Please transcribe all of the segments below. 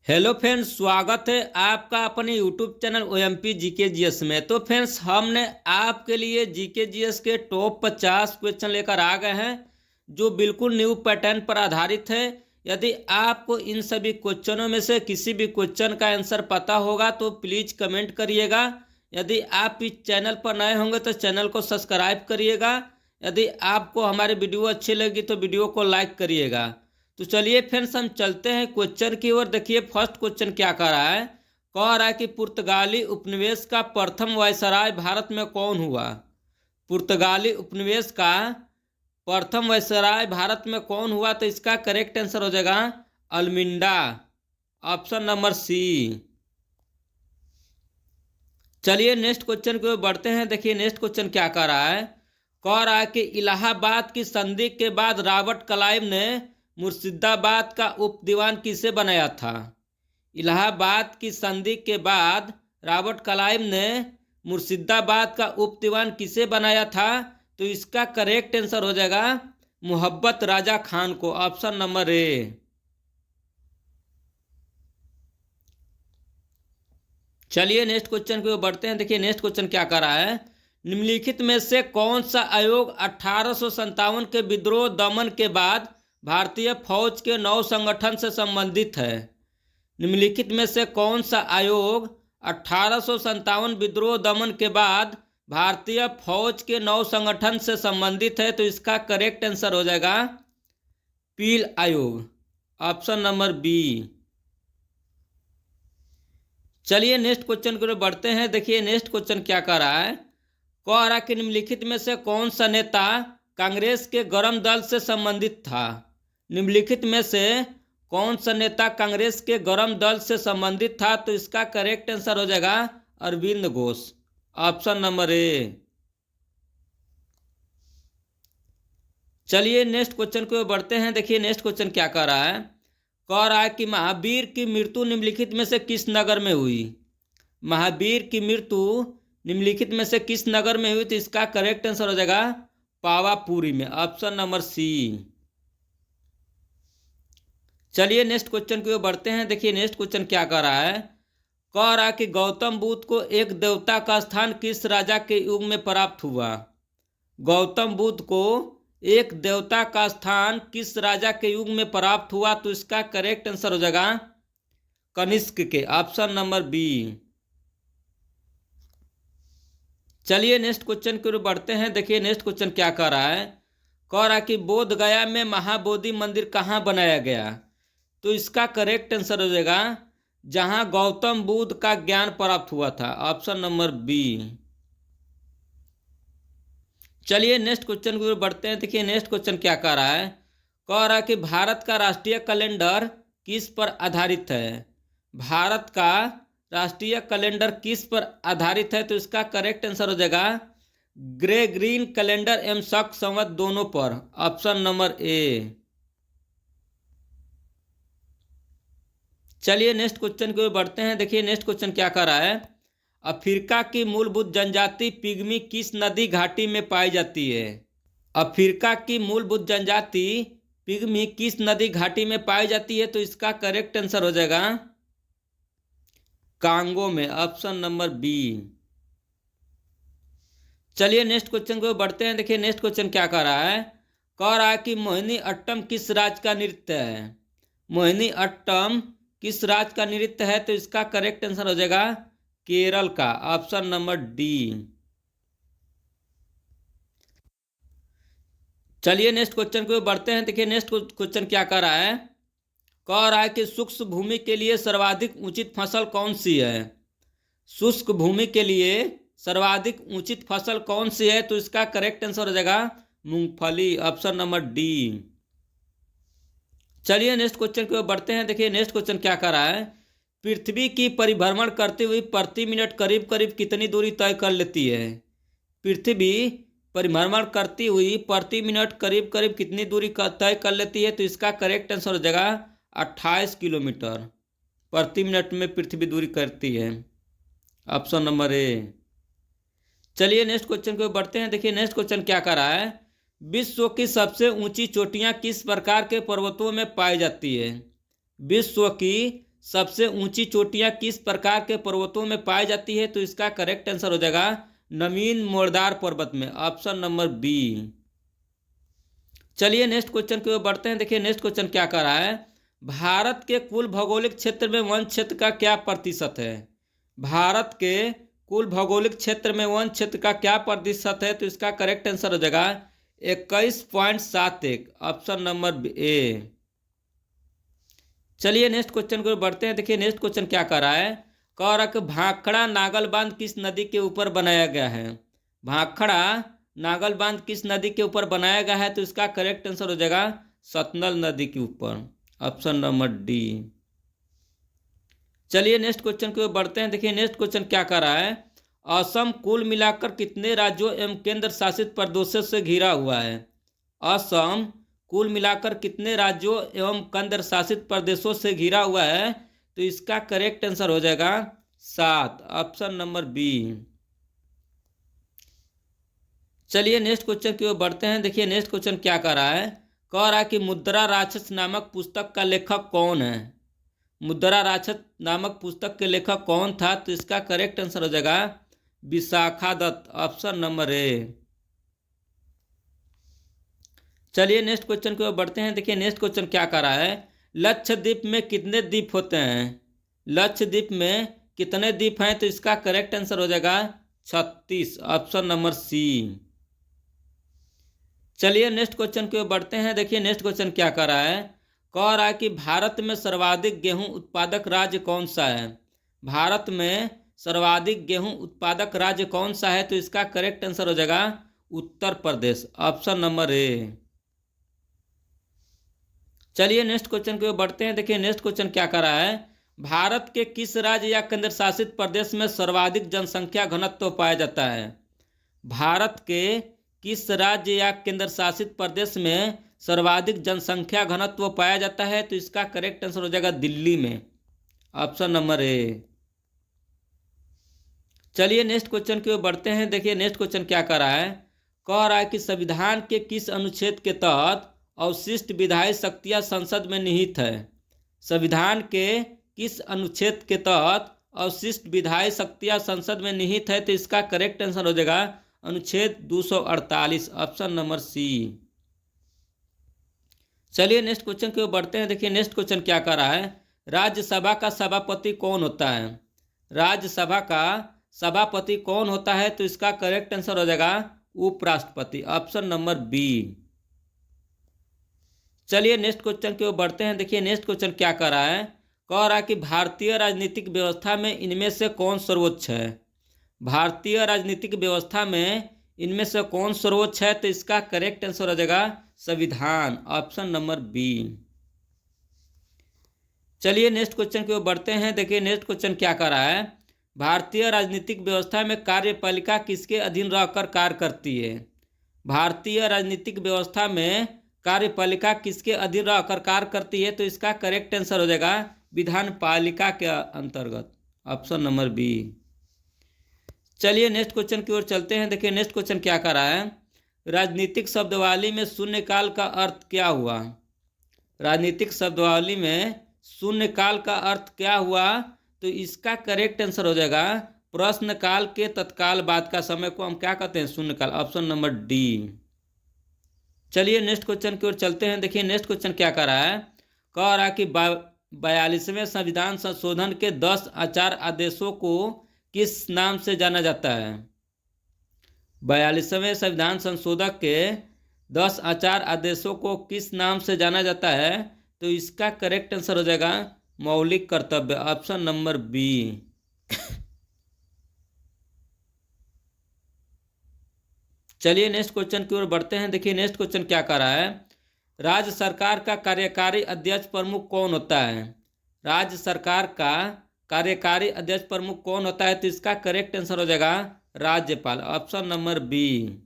Hello friends, स्वागत है आपका अपने YouTube channel OMP GK GS में। तो फ्रेंड्स, हमने आपके लिए जीके जीएस के टॉप 50 क्वेश्चन लेकर आ गए हैं जो बिल्कुल न्यू पैटर्न पर आधारित है। यदि आपको इन सभी क्वेश्चनों में से किसी भी क्वेश्चन का आंसर पता होगा तो प्लीज़ कमेंट करिएगा। यदि आप इस चैनल पर नए होंगे तो चैनल को सब्सक्राइब करिएगा। यदि आपको हमारी वीडियो अच्छी लगी तो वीडियो को लाइक करिएगा। तो चलिए फ्रेंड्स, हम चलते हैं क्वेश्चन की ओर। देखिए फर्स्ट क्वेश्चन क्या कह रहा है। कह रहा है कि पुर्तगाली उपनिवेश का प्रथम वायसराय भारत में कौन हुआ। पुर्तगाली उपनिवेश का प्रथम वायसराय भारत में कौन हुआ, तो इसका करेक्ट आंसर हो जाएगा अल्मिंडा, ऑप्शन नंबर सी। चलिए नेक्स्ट क्वेश्चन की ओर बढ़ते हैं। देखिए नेक्स्ट क्वेश्चन क्या कह रहा है। कह रहा है कि इलाहाबाद की संधि के बाद रॉबर्ट क्लाइव ने मुर्शिदाबाद का उप दीवान किसे बनाया था। इलाहाबाद की संधि के बाद रॉबर्ट क्लाइव ने मुर्शिदाबाद का उप दीवान किसे बनाया था, तो इसका करेक्ट आंसर हो जाएगा मोहब्बत राजा खान को, ऑप्शन नंबर ए। चलिए नेक्स्ट क्वेश्चन की ओर बढ़ते हैं। देखिए नेक्स्ट क्वेश्चन क्या कर रहा है। निम्नलिखित में से कौन सा आयोग 1857 के विद्रोह दमन के बाद भारतीय फौज के नौ संगठन से संबंधित है। निम्नलिखित में से कौन सा आयोग 1857 विद्रोह दमन के बाद भारतीय फौज के नौ संगठन से संबंधित है, तो इसका करेक्ट आंसर हो जाएगा पील आयोग, ऑप्शन नंबर बी। चलिए नेक्स्ट क्वेश्चन की ओर बढ़ते हैं। देखिए नेक्स्ट क्वेश्चन क्या कह रहा है। कह रहा कि निम्नलिखित में से कौन सा नेता कांग्रेस के गरम दल से संबंधित था। निम्नलिखित में से कौन सा नेता कांग्रेस के गरम दल से संबंधित था, तो इसका करेक्ट आंसर हो जाएगा Aurobindo Ghosh, option number A. चलिए नेक्स्ट क्वेश्चन की ओर बढ़ते हैं। देखिए नेक्स्ट क्वेश्चन क्या कह रहा है। कह रहा है कि महावीर की मृत्यु निम्नलिखित में से किस नगर में हुई। महावीर की मृत्यु निम्नलिखित में से किस नगर में हुई, तो इसका करेक्ट आंसर हो जाएगा पावापुरी में, ऑप्शन नंबर सी। चलिए नेक्स्ट क्वेश्चन की ओर बढ़ते हैं। देखिए नेक्स्ट क्वेश्चन क्या कह रहा है। कह रहा है कि गौतम बुद्ध को एक देवता का स्थान किस राजा के युग में प्राप्त हुआ। गौतम बुद्ध को एक देवता का स्थान किस राजा के युग में प्राप्त हुआ, तो इसका करेक्ट आंसर हो जाएगा कनिष्क के, ऑप्शन नंबर बी। चलिए नेक्स्ट क्वेश्चन की ओर बढ़ते हैं। देखिए नेक्स्ट क्वेश्चन क्या कह रहा है। कह रहा कि बोध गया में महाबोधि मंदिर कहाँ बनाया गया, तो इसका करेक्ट आंसर हो जाएगा जहां गौतम बुद्ध का ज्ञान प्राप्त हुआ था, ऑप्शन नंबर बी। चलिए नेक्स्ट क्वेश्चन की ओर बढ़ते हैं। देखिए नेक्स्ट क्वेश्चन क्या कह रहा है। कह रहा है कि भारत का राष्ट्रीय कैलेंडर किस पर आधारित है। भारत का राष्ट्रीय कैलेंडर किस पर आधारित है, तो इसका करेक्ट आंसर हो जाएगा ग्रेगोरियन कैलेंडर एवं शक संवत दोनों पर, ऑप्शन नंबर ए। चलिए नेक्स्ट क्वेश्चन की ओर बढ़ते हैं। देखिए नेक्स्ट क्वेश्चन क्या कह रहा है। अफ्रीका की मूलभूत जनजाति पिग्मी किस नदी घाटी में पाई जाती है। अफ्रीका की मूलभूत जनजाति पिग्मी किस नदी घाटी में पाई जाती है, तो इसका करेक्ट आंसर हो जाएगा कांगो में, ऑप्शन नंबर बी। चलिए नेक्स्ट क्वेश्चन को बढ़ते हैं। देखिए नेक्स्ट क्वेश्चन क्या कह रहा है। कह रहा है कि मोहिनी अट्टम किस राज्य का नृत्य है। मोहिनी अट्टम किस राज्य का नृत्य है, तो इसका करेक्ट आंसर हो जाएगा केरल का, ऑप्शन नंबर डी। चलिए नेक्स्ट क्वेश्चन को बढ़ते हैं। देखिए नेक्स्ट क्वेश्चन क्या कह रहा है। कह रहा है कि शुष्क भूमि के लिए सर्वाधिक उचित फसल कौन सी है। शुष्क भूमि के लिए सर्वाधिक उचित फसल कौन सी है, तो इसका करेक्ट आंसर हो जाएगा मूंगफली, ऑप्शन नंबर डी। चलिए नेक्स्ट क्वेश्चन की ओर बढ़ते हैं। देखिए नेक्स्ट क्वेश्चन क्या कह रहा है। पृथ्वी की परिभ्रमण करते हुए प्रति मिनट करीब करीब कितनी दूरी तय कर लेती है। पृथ्वी परिभ्रमण करती हुई प्रति मिनट करीब करीब कितनी दूरी तय कर लेती है, तो इसका करेक्ट आंसर हो जाएगा 28 किलोमीटर प्रति मिनट में पृथ्वी दूरी करती है, ऑप्शन नंबर ए। चलिए नेक्स्ट क्वेश्चन को बढ़ते हैं। देखिए नेक्स्ट क्वेश्चन क्या कर रहा है। विश्व की सबसे ऊंची चोटियां किस प्रकार के पर्वतों में पाई जाती है। विश्व की सबसे ऊंची चोटियां किस प्रकार के पर्वतों में पाई जाती है? तो इसका करेक्ट आंसर हो जाएगा नवीन मोरदार पर्वत में, ऑप्शन नंबर बी। चलिए नेक्स्ट क्वेश्चन की ओर बढ़ते हैं। देखिए नेक्स्ट क्वेश्चन क्या कर रहा है, भारत के कुल भौगोलिक क्षेत्र में वन क्षेत्र का क्या प्रतिशत है? भारत के कुल भौगोलिक क्षेत्र में वन क्षेत्र का क्या प्रतिशत है? तो इसका करेक्ट आंसर हो जाएगा 21.71, ऑप्शन नंबर ए। चलिए नेक्स्ट क्वेश्चन को बढ़ते हैं। देखिए नेक्स्ट क्वेश्चन क्या कर रहा है, कह रहा कि भाखड़ा नागल बांध किस नदी के ऊपर बनाया गया है? भाखड़ा नागल बांध किस नदी के ऊपर बनाया गया है? तो इसका करेक्ट आंसर हो जाएगा सतलज नदी के ऊपर, ऑप्शन नंबर डी। चलिए नेक्स्ट क्वेश्चन की ओर बढ़ते हैं। देखिए नेक्स्ट क्वेश्चन क्या कर रहा है, असम कुल मिलाकर कितने राज्यों एवं केंद्र शासित प्रदेशों से घिरा हुआ है? असम कुल मिलाकर कितने राज्यों एवं केंद्र शासित प्रदेशों से घिरा हुआ है? तो इसका करेक्ट आंसर हो जाएगा 7, ऑप्शन नंबर बी। चलिए नेक्स्ट क्वेश्चन की ओर बढ़ते हैं। देखिए नेक्स्ट क्वेश्चन क्या कर रहा है, कह रहा है कि मुद्रा राक्षस नामक पुस्तक का लेखक कौन है? मुद्रा राक्षस नामक पुस्तक के लेखक कौन था? तो इसका करेक्ट आंसर हो जाएगा Vishakha Datta, option number A. चलिए नेक्स्ट क्वेश्चन की ओर बढ़ते हैं। देखिए नेक्स्ट क्वेश्चन क्या कर रहा है, लक्षद्वीप में कितने द्वीप होते हैं? लक्षद्वीप में कितने द्वीप हैं? तो इसका करेक्ट आंसर हो जाएगा 36, ऑप्शन नंबर सी। चलिए नेक्स्ट क्वेश्चन की ओर बढ़ते हैं। देखिए नेक्स्ट क्वेश्चन क्या कर रहा है, कह रहा है कि भारत में सर्वाधिक गेहूं उत्पादक राज्य कौन सा है? भारत में सर्वाधिक गेहूं उत्पादक राज्य कौन सा है? तो इसका करेक्ट आंसर हो जाएगा Uttar Pradesh, option number A. चलिए नेक्स्ट क्वेश्चन की ओर बढ़ते हैं। देखिए नेक्स्ट क्वेश्चन क्या कर रहा है, भारत के किस राज्य या केंद्र शासित प्रदेश में सर्वाधिक जनसंख्या घनत्व पाया जाता है? भारत के किस राज्य या केंद्र शासित प्रदेश में सर्वाधिक जनसंख्या घनत्व पाया जाता है? तो इसका करेक्ट आंसर हो जाएगा दिल्ली में, ऑप्शन नंबर ए। चलिए नेक्स्ट क्वेश्चन की ओर बढ़ते हैं। देखिए नेक्स्ट क्वेश्चन क्या कर रहा है, कह रहा है कि संविधान के किस अनुच्छेद के तहत अवशिष्ट विधायी शक्तियां संसद में निहित है? संविधान के किस अनुच्छेद के तहत अवशिष्ट विधायी शक्तियां संसद में निहित है? तो इसका करेक्ट आंसर हो जाएगा अनुच्छेद 248, ऑप्शन नंबर सी। चलिए नेक्स्ट क्वेश्चन की ओर बढ़ते हैं। देखिए नेक्स्ट क्वेश्चन क्या कर रहा है, राज्यसभा का सभापति कौन होता है? राज्यसभा का सभापति कौन होता है? तो इसका करेक्ट आंसर हो जाएगा उपराष्ट्रपति, ऑप्शन नंबर बी। चलिए नेक्स्ट क्वेश्चन की ओर बढ़ते हैं। देखिए नेक्स्ट क्वेश्चन क्या कर रहा है, कह रहा है कि भारतीय राजनीतिक व्यवस्था में इनमें से कौन सर्वोच्च है? भारतीय राजनीतिक व्यवस्था में इनमें से कौन सर्वोच्च है? तो इसका करेक्ट आंसर हो जाएगा संविधान, ऑप्शन नंबर बी। चलिए नेक्स्ट क्वेश्चन की ओर बढ़ते हैं। देखिए नेक्स्ट क्वेश्चन क्या कर रहा है, भारतीय राजनीतिक व्यवस्था में कार्यपालिका किसके अधीन रहकर कार्य करती है? भारतीय राजनीतिक व्यवस्था में कार्यपालिका किसके अधीन रहकर कार्य करती है? तो इसका करेक्ट आंसर हो जाएगा विधान पालिका के अंतर्गत, ऑप्शन नंबर बी। चलिए नेक्स्ट क्वेश्चन की ओर चलते हैं। देखिए नेक्स्ट क्वेश्चन क्या कर रहा है, राजनीतिक शब्दावली में शून्यकाल का अर्थ क्या हुआ? राजनीतिक शब्दावली में शून्यकाल का अर्थ क्या हुआ? तो इसका करेक्ट आंसर हो जाएगा प्रश्न काल के तत्काल बाद का समय को हम क्या कहते हैं? शून्यकाल, ऑप्शन नंबर डी। चलिए नेक्स्ट क्वेश्चन की ओर चलते हैं। देखिए नेक्स्ट क्वेश्चन क्या कर रहा है, कह रहा है कि 42वें संविधान संशोधन के 10 आचार आदेशों को किस नाम से जाना जाता है? 42वें संविधान संशोधक के 10 आचार आदेशों को किस नाम से जाना जाता है? तो इसका करेक्ट आंसर हो जाएगा मौलिक कर्तव्य, ऑप्शन नंबर बी। चलिए नेक्स्ट क्वेश्चन की ओर बढ़ते हैं। देखिए नेक्स्ट क्वेश्चन क्या कर रहा है, राज्य सरकार का कार्यकारी अध्यक्ष प्रमुख कौन होता है? राज्य सरकार का कार्यकारी अध्यक्ष प्रमुख कौन होता है? तो इसका करेक्ट आंसर हो जाएगा राज्यपाल, ऑप्शन नंबर बी।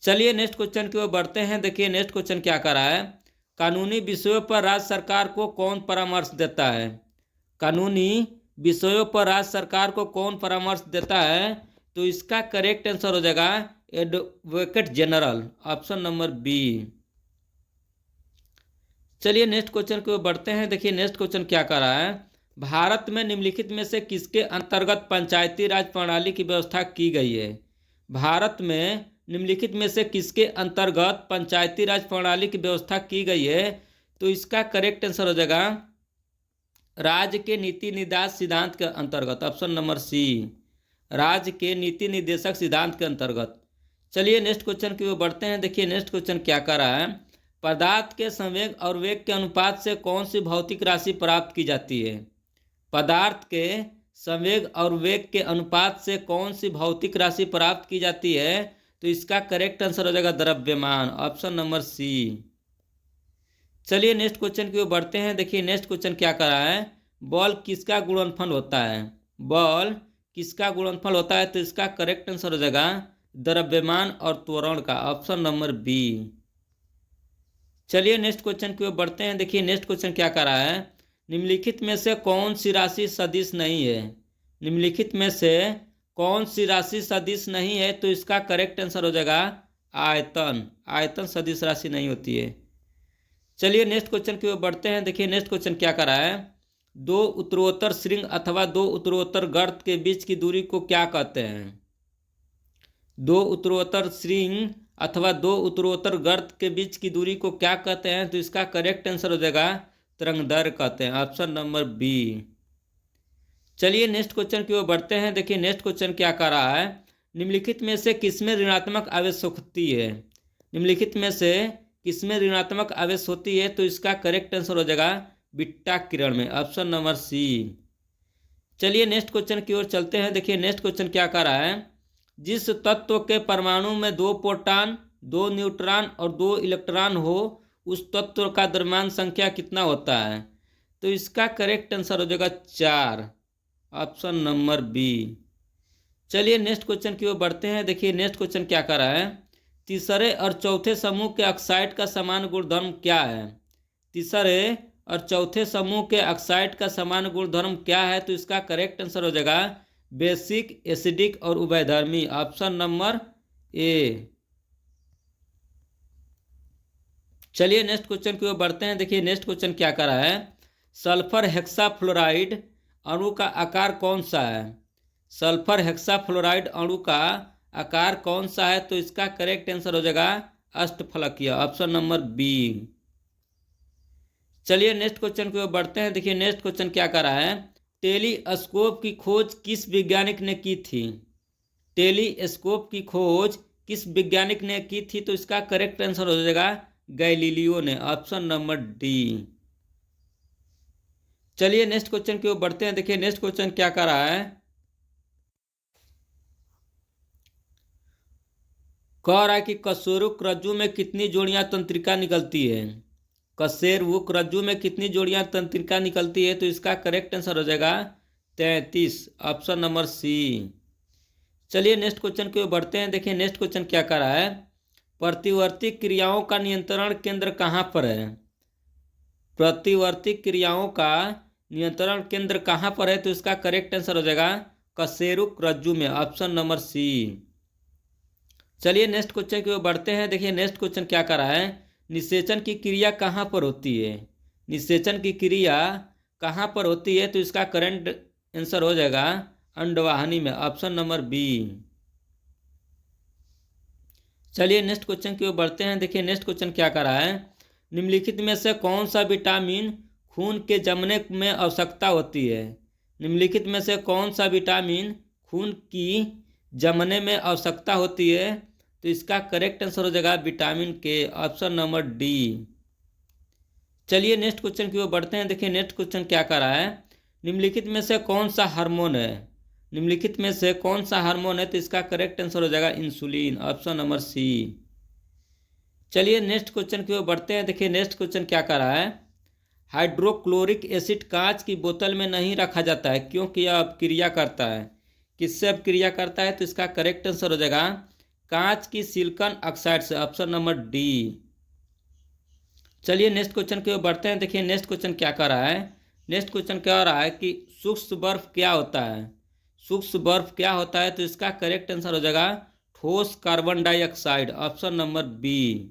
चलिए नेक्स्ट क्वेश्चन की ओर बढ़ते हैं। देखिए नेक्स्ट क्वेश्चन क्या कर रहा है, कानूनी विषयों पर राज्य सरकार को कौन परामर्श देता है? कानूनी विषयों पर राज्य सरकार को कौन परामर्श देता है? तो इसका करेक्ट आंसर हो जाएगा advocate general, option number B. चलिए नेक्स्ट क्वेश्चन की ओर बढ़ते हैं। देखिए नेक्स्ट क्वेश्चन क्या कर रहा है। भारत में निम्नलिखित में से किसके अंतर्गत पंचायती राज प्रणाली की व्यवस्था की गई है। भारत में निम्नलिखित में से किसके अंतर्गत पंचायती राज प्रणाली की व्यवस्था की गई है। तो इसका करेक्ट आंसर हो जाएगा राज्य के नीति निर्देश सिद्धांत के अंतर्गत, ऑप्शन नंबर सी, राज्य के नीति निर्देशक सिद्धांत के अंतर्गत। चलिए नेक्स्ट क्वेश्चन की ओर बढ़ते हैं। देखिए नेक्स्ट क्वेश्चन क्या कर रहा है। पदार्थ के संवेग और वेग के अनुपात से कौन सी भौतिक राशि प्राप्त की जाती है। पदार्थ के संवेग और वेग के अनुपात से कौन सी भौतिक राशि प्राप्त की जाती है। तो इसका करेक्ट आंसर हो जाएगा द्रव्यमान, ऑप्शन नंबर सी। चलिए नेक्स्ट क्वेश्चन की ओर बढ़ते हैं। देखिए नेक्स्ट क्वेश्चन क्या कर रहा है। बल किसका गुणनफल होता है। बल किसका गुणनफल होता है। तो इसका करेक्ट आंसर हो जाएगा द्रव्यमान और त्वरण का, ऑप्शन नंबर बी। चलिए नेक्स्ट क्वेश्चन की ओर बढ़ते हैं। देखिए नेक्स्ट क्वेश्चन क्या कर रहा है। निम्नलिखित में से कौन सी राशि सदिश नहीं है। निम्नलिखित में से कौन सी राशि सदिश नहीं है। तो इसका करेक्ट आंसर हो जाएगा आयतन। आयतन सदिश राशि नहीं होती है। चलिए नेक्स्ट क्वेश्चन की ओर बढ़ते हैं। देखिए नेक्स्ट क्वेश्चन क्या कर रहा है। दो उत्तरोत्तर श्रृंग अथवा दो उत्तरोत्तर गर्त के बीच की दूरी को क्या कहते हैं। दो उत्तरोत्तर श्रृंग अथवा दो उत्तरोत्तर गर्त के बीच की दूरी को क्या कहते हैं। तो इसका करेक्ट आंसर हो जाएगा तरंगदैर्घ्य कहते हैं, ऑप्शन नंबर बी। चलिए नेक्स्ट क्वेश्चन की ओर बढ़ते हैं। देखिए नेक्स्ट क्वेश्चन क्या कर रहा है। निम्नलिखित में से किसमें ऋणात्मक आवेश होती है। निम्नलिखित में से किसमें ऋणात्मक आवेश होती है। तो इसका करेक्ट आंसर हो जाएगा बीटा किरण में, ऑप्शन नंबर सी। चलिए नेक्स्ट क्वेश्चन की ओर चलते हैं। देखिए नेक्स्ट क्वेश्चन क्या कर रहा है। जिस तत्व के परमाणु में 2 प्रोटॉन 2 न्यूट्रॉन और 2 इलेक्ट्रॉन हो उस तत्व का द्रव्यमान संख्या कितना होता है। तो इसका करेक्ट आंसर हो जाएगा 4, ऑप्शन नंबर बी। चलिए नेक्स्ट क्वेश्चन की ओर बढ़ते हैं। देखिए नेक्स्ट क्वेश्चन क्या कर रहा है। तीसरे और चौथे समूह के ऑक्साइड का समान गुणधर्म क्या है। तीसरे और चौथे समूह के ऑक्साइड का समान गुणधर्म क्या है। तो इसका करेक्ट आंसर हो जाएगा बेसिक, एसिडिक और उभयधर्मी, ऑप्शन नंबर ए। चलिए नेक्स्ट क्वेश्चन की ओर बढ़ते हैं। देखिए नेक्स्ट क्वेश्चन क्या कर रहा है। सल्फर हेक्साफ्लोराइड अणु का आकार कौन सा है। सल्फर हेक्साफ्लोराइड अणु का आकार कौन सा है। तो इसका करेक्ट आंसर हो जाएगा अष्टफलकीय, ऑप्शन नंबर बी। चलिए नेक्स्ट क्वेश्चन की ओर बढ़ते हैं। देखिए नेक्स्ट क्वेश्चन क्या कर रहा है। टेलीस्कोप की खोज किस वैज्ञानिक ने की थी। टेलीस्कोप की खोज किस वैज्ञानिक ने की थी। तो इसका करेक्ट आंसर हो जाएगा गैलीलियो ने, ऑप्शन नंबर डी। चलिए नेक्स्ट क्वेश्चन की ओर बढ़ते हैं। देखिए नेक्स्ट क्वेश्चन क्या कर रहा है। कह रहा है कि कशेरुक रज्जु में कितनी जोड़ियां तंत्रिका निकलती है। कशेरुक रज्जु में कितनी जोड़ियां तंत्रिका निकलती है। तो इसका करेक्ट आंसर हो जाएगा 33, ऑप्शन नंबर सी। चलिए नेक्स्ट क्वेश्चन की ओर बढ़ते हैं। देखिए नेक्स्ट क्वेश्चन क्या कर रहा है। प्रतिवर्ती क्रियाओं का नियंत्रण केंद्र कहाँ पर है। प्रतिवर्ती क्रियाओं का नियंत्रण केंद्र कहाँ पर है। तो इसका करेक्ट आंसर हो जाएगा कशेरुक रज्जु में, ऑप्शन नंबर सी। चलिए नेक्स्ट क्वेश्चन की ओर बढ़ते हैं। देखिए नेक्स्ट क्वेश्चन क्या कर रहा है। निषेचन की क्रिया कहाँ पर होती है। निषेचन की क्रिया कहाँ पर होती है। तो इसका करंट आंसर हो जाएगा अंडवाहिनी में, ऑप्शन नंबर बी। चलिए नेक्स्ट क्वेश्चन की ओर बढ़ते हैं। देखिए नेक्स्ट क्वेश्चन क्या कर रहा है। निम्नलिखित में से कौन सा विटामिन खून के जमने में आवश्यकता होती है। निम्नलिखित में से कौन सा विटामिन खून की जमने में आवश्यकता होती है। तो इसका करेक्ट आंसर हो जाएगा विटामिन के, ऑप्शन नंबर डी। चलिए नेक्स्ट क्वेश्चन की ओर बढ़ते हैं। देखिए नेक्स्ट क्वेश्चन क्या कर रहा है। निम्नलिखित में से कौन सा हार्मोन है। निम्नलिखित में से कौन सा हार्मोन है। तो इसका करेक्ट आंसर हो जाएगा इंसुलिन, ऑप्शन नंबर सी। चलिए नेक्स्ट क्वेश्चन की ओर बढ़ते हैं। देखिए नेक्स्ट क्वेश्चन क्या कर रहा है। हाइड्रोक्लोरिक एसिड कांच की बोतल में नहीं रखा जाता है क्योंकि यह अपक्रिया करता है। किससे अपक्रिया करता है। तो इसका करेक्ट आंसर हो जाएगा कांच की सिलिकॉन ऑक्साइड से, ऑप्शन नंबर डी। चलिए नेक्स्ट क्वेश्चन की ओर बढ़ते हैं। देखिए नेक्स्ट क्वेश्चन क्या कर रहा है। नेक्स्ट क्वेश्चन क्या हो रहा है कि सूक्ष्म बर्फ क्या होता है। सूक्ष्म बर्फ क्या होता है। तो इसका करेक्ट आंसर हो जाएगा ठोस carbon dioxide, option number B.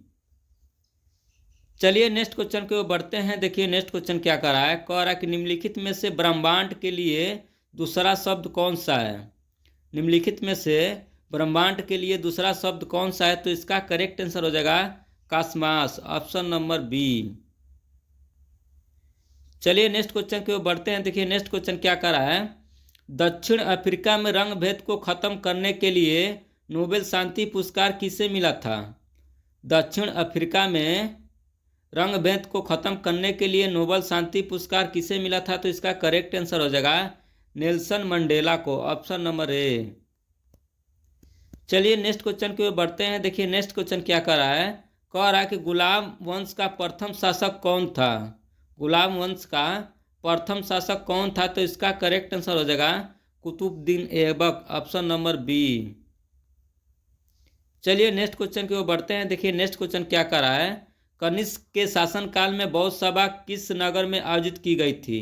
चलिए नेक्स्ट क्वेश्चन की ओर बढ़ते हैं। देखिए नेक्स्ट क्वेश्चन क्या कर रहा है, कह रहा है कि निम्नलिखित में से ब्रह्मांड के लिए दूसरा शब्द कौन सा है। निम्नलिखित में से ब्रह्मांड के लिए दूसरा शब्द कौन सा है, तो इसका करेक्ट आंसर हो जाएगा कॉस्मॉस, ऑप्शन नंबर बी। चलिए नेक्स्ट क्वेश्चन की ओर बढ़ते हैं। देखिए नेक्स्ट क्वेश्चन क्या कर रहा है, दक्षिण अफ्रीका में रंग भेद को खत्म करने के लिए नोबेल शांति पुरस्कार किसे मिला था। दक्षिण अफ्रीका में रंग भेद को खत्म करने के लिए नोबेल शांति पुरस्कार किसे मिला था, तो इसका करेक्ट आंसर हो जाएगा नेल्सन मंडेला को, ऑप्शन नंबर ए। चलिए नेक्स्ट क्वेश्चन की ओर बढ़ते हैं। देखिए नेक्स्ट क्वेश्चन क्या कर रहा है, कह रहा है कि गुलाम वंश का प्रथम शासक कौन था। गुलाम वंश का प्रथम शासक कौन था, तो इसका करेक्ट आंसर हो जाएगा Qutubuddin Aibak, option number B. चलिए नेक्स्ट क्वेश्चन की ओर बढ़ते हैं। देखिए नेक्स्ट क्वेश्चन क्या कर रहा है, कनिष्क के शासनकाल में बौद्ध सभा किस नगर में आयोजित की गई थी।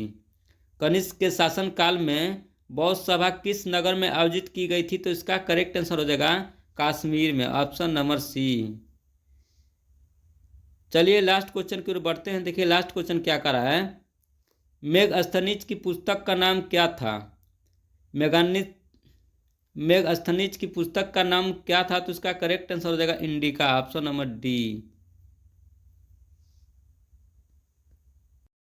कनिष्क के शासनकाल में बौद्ध सभा किस नगर में आयोजित की गई थी, तो इसका करेक्ट आंसर हो जाएगा कश्मीर में, ऑप्शन नंबर सी। चलिए लास्ट क्वेश्चन की ओर बढ़ते हैं। देखिए लास्ट क्वेश्चन क्या कर रहा है, मेगस्थनीज की पुस्तक का नाम क्या था। मेगस्थनीज की पुस्तक का नाम क्या था, तो इसका करेक्ट आंसर हो जाएगा इंडिका, ऑप्शन नंबर डी।